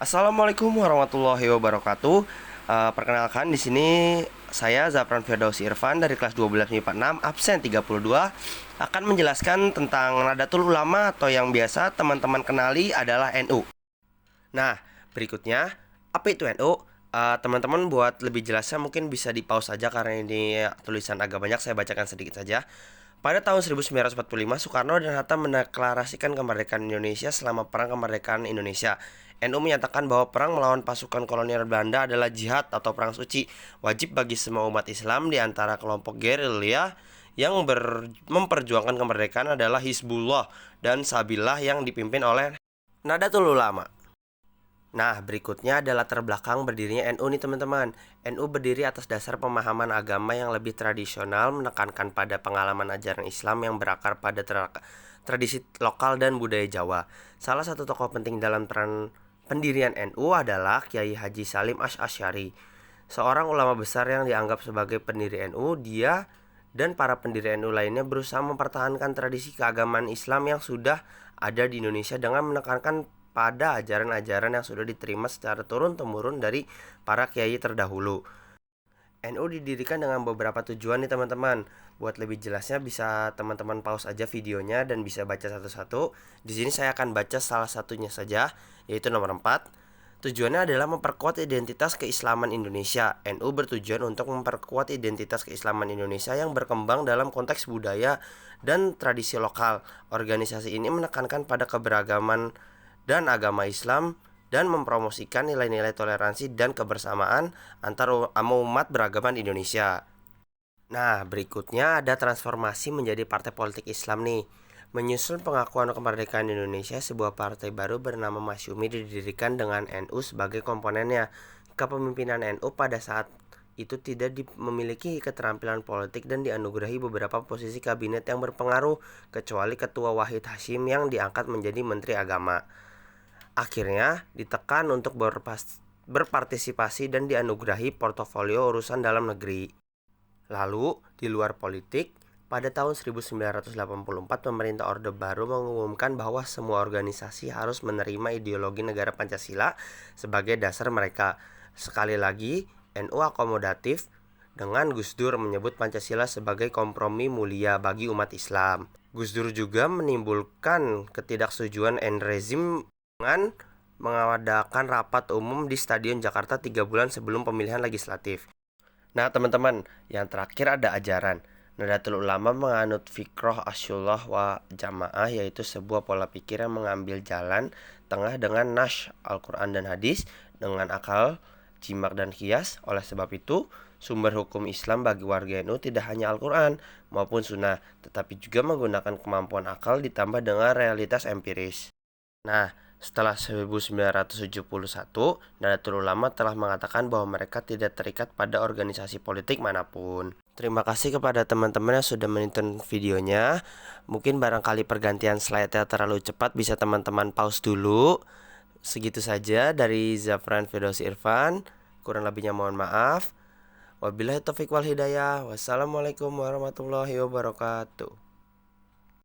Assalamualaikum warahmatullahi wabarakatuh. Perkenalkan di sini saya Zafran Firdausi Irfan dari kelas 12 MIPA 6 absen 32 akan menjelaskan tentang Nahdlatul Ulama atau yang biasa teman-teman kenali adalah NU. Nah, berikutnya apa itu NU? Teman-teman buat lebih jelasnya mungkin bisa di pause saja karena ini tulisan agak banyak, saya bacakan sedikit saja. Pada tahun 1945, Soekarno dan Hatta mendeklarasikan kemerdekaan Indonesia selama Perang Kemerdekaan Indonesia. NU menyatakan bahwa perang melawan pasukan kolonial Belanda adalah jihad atau perang suci, wajib bagi semua umat Islam. Di antara kelompok gerilya yang memperjuangkan kemerdekaan adalah Hizbullah dan Sabillah yang dipimpin oleh Nahdlatul Ulama. Nah, berikutnya adalah latar belakang berdirinya NU nih teman-teman. NU berdiri atas dasar pemahaman agama yang lebih tradisional, menekankan pada pengalaman ajaran Islam yang berakar pada tradisi lokal dan budaya Jawa. Salah satu tokoh penting dalam pendirian NU adalah Kiai Haji Salim Asy'ari, seorang ulama besar yang dianggap sebagai pendiri NU. Dia dan para pendiri NU lainnya berusaha mempertahankan tradisi keagamaan Islam yang sudah ada di Indonesia dengan menekankan pada ajaran-ajaran yang sudah diterima secara turun-temurun dari para kiai terdahulu. NU didirikan dengan beberapa tujuan nih teman-teman. Buat lebih jelasnya bisa teman-teman pause aja videonya dan bisa baca satu-satu. Di sini saya akan baca salah satunya saja, yaitu nomor 4. Tujuannya adalah memperkuat identitas keislaman Indonesia. NU bertujuan untuk memperkuat identitas keislaman Indonesia yang berkembang dalam konteks budaya dan tradisi lokal. Organisasi ini menekankan pada keberagaman dan agama Islam dan mempromosikan nilai-nilai toleransi dan kebersamaan antar umat beragama di Indonesia. Nah, berikutnya ada transformasi menjadi partai politik Islam nih. Menyusul pengakuan kemerdekaan Indonesia, sebuah partai baru bernama Masyumi didirikan dengan NU sebagai komponennya. Kepemimpinan NU pada saat itu tidak memiliki keterampilan politik dan dianugerahi beberapa posisi kabinet yang berpengaruh, kecuali Ketua Wahid Hasyim yang diangkat menjadi Menteri Agama. Akhirnya ditekan untuk berpartisipasi dan dianugerahi portofolio urusan dalam negeri. Lalu, di luar politik, pada tahun 1984 pemerintah Orde Baru mengumumkan bahwa semua organisasi harus menerima ideologi negara Pancasila sebagai dasar mereka. Sekali lagi, NU akomodatif dengan Gus Dur menyebut Pancasila sebagai kompromi mulia bagi umat Islam. Gus Dur juga menimbulkan ketidaksetujuan rezim dengan mengadakan rapat umum di Stadion Jakarta 3 bulan sebelum pemilihan legislatif. Nah teman-teman, yang terakhir ada ajaran. Nahdlatul Ulama menganut fikroh asyullah wa jamaah, yaitu sebuah pola pikir yang mengambil jalan tengah dengan nas Al-Quran dan hadis dengan akal, jimak dan kias. Oleh sebab itu, sumber hukum Islam bagi warga NU tidak hanya Al-Quran maupun sunnah, tetapi juga menggunakan kemampuan akal ditambah dengan realitas empiris. Nah, setelah 1971, Nahdlatul Ulama telah mengatakan bahwa mereka tidak terikat pada organisasi politik manapun. Terima kasih kepada teman-teman yang sudah menonton videonya. Mungkin barangkali pergantian slide-nya terlalu cepat, bisa teman-teman pause dulu. Segitu saja dari Zafran Firdausi Irfan. Kurang lebihnya mohon maaf. Wabillahi taufiq wal hidayah. Wassalamualaikum warahmatullahi wabarakatuh.